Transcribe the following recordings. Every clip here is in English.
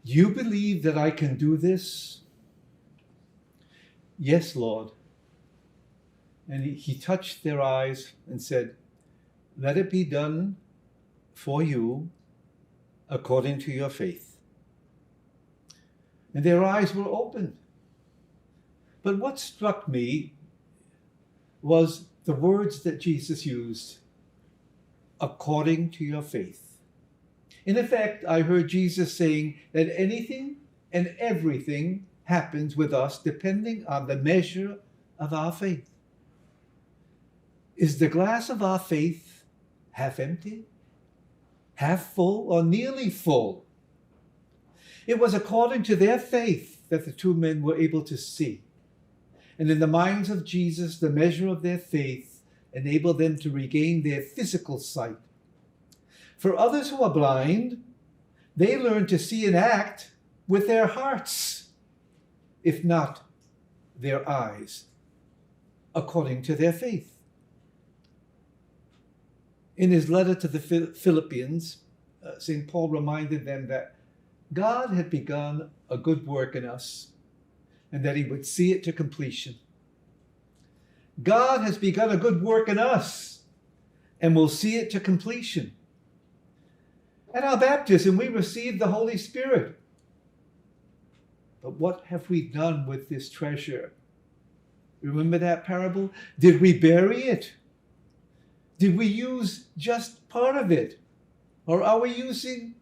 "Do you believe that I can do this?" "Yes, Lord." And he touched their eyes and said, "Let it be done for you according to your faith." And their eyes were opened. But what struck me was the words that Jesus used, "according to your faith." In effect, I heard Jesus saying that anything and everything happens with us depending on the measure of our faith. Is the glass of our faith half empty, half full, or nearly full? It was according to their faith that the two men were able to see. And in the minds of Jesus, the measure of their faith enabled them to regain their physical sight. For others who are blind, they learn to see and act with their hearts, if not their eyes, according to their faith. In his letter to the Philippians, St. Paul reminded them that God had begun a good work in us and that he would see it to completion. God has begun a good work in us and will see it to completion. At our baptism, we received the Holy Spirit. But what have we done with this treasure? Remember that parable? Did we bury it? Did we use just part of it? Or are we using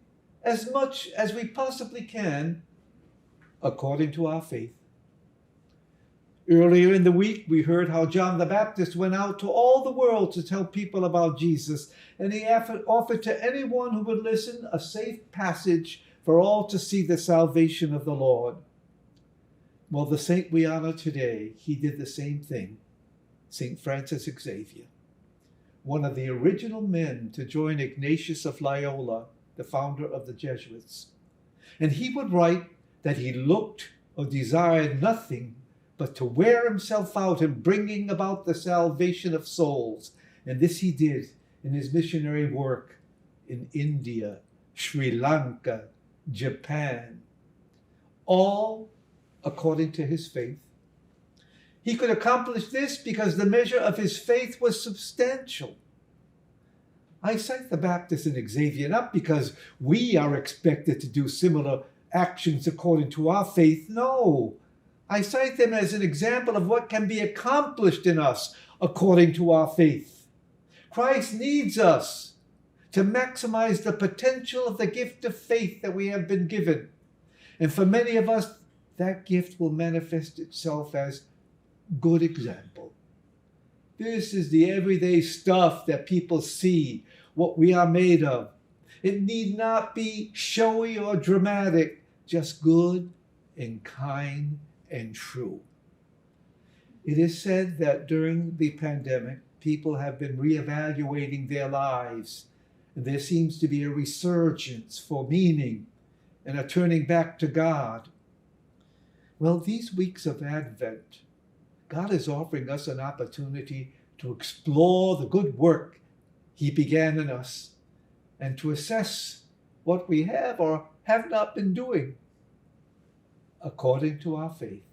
as much as we possibly can according to our faith? Earlier in the week, we heard how John the Baptist went out to all the world to tell people about Jesus, and he offered to anyone who would listen a safe passage for all to see the salvation of the Lord. Well, the saint we honor today, he did the same thing, St. Francis Xavier, one of the original men to join Ignatius of Loyola, the founder of the Jesuits. And he would write that he looked or desired nothing but to wear himself out in bringing about the salvation of souls. And this he did in his missionary work in India, Sri Lanka, Japan, all according to his faith. He could accomplish this because the measure of his faith was substantial. I cite the Baptist and Xavier not because we are expected to do similar actions according to our faith. No, I cite them as an example of what can be accomplished in us according to our faith. Christ needs us to maximize the potential of the gift of faith that we have been given. And for many of us, that gift will manifest itself as good example. This is the everyday stuff that people see, what we are made of. It need not be showy or dramatic, just good and kind and true. It is said that during the pandemic, people have been reevaluating their lives, and there seems to be a resurgence for meaning and a turning back to God. Well, these weeks of Advent, God is offering us an opportunity to explore the good work he began in us and to assess what we have or have not been doing according to our faith.